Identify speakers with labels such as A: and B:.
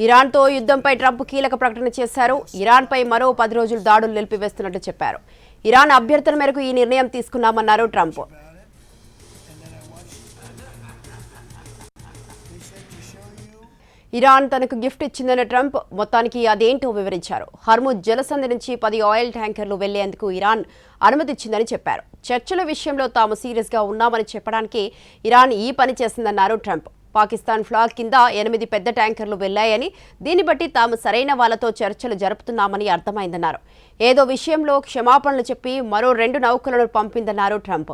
A: ఇరాన్తో యుద్ధంపై Trump కీలక ప్రకటన చేశారు. ఇరాన్పై మరో 10 రోజులు దాడులు నిలిపివేస్తున్నట్టు చెప్పారు. ఇరాన్ అభ్యర్థన మేరకు ఈ నిర్ణయం తీసుకున్నామన్నారు ట్రంప్. ఇరాన్ తనకు గిఫ్ట్ ఇచ్చిందన్న ట్రంప్ మొత్తానికి అదేంటో వివరించారు. హర్ముజ్ జలసంధి నుంచి 10 ఆయిల్ ట్యాంకర్లు వెళ్లేందుకు ఇరాన్ అనుమతిచ్చిందని చెప్పారు. చర్చల విషయంలో తాము సీరియస్గా ఉన్నామని చెప్పడానికి ఇరాన్ ఈ పని చేసిందన్నారు ట్రంప్. పాకిస్తాన్ ఫ్లాగ్ కింద 8 పెద్ద ట్యాంకర్లు వెళ్లాయని, దీన్ని బట్టి తాము సరైన వాళ్లతో చర్చలు జరుపుతున్నామని అర్థమైందన్నారు. ఏదో విషయంలో క్షమాపణలు చెప్పి మరో 2 నౌకలను పంపిందన్నారు ట్రంప్.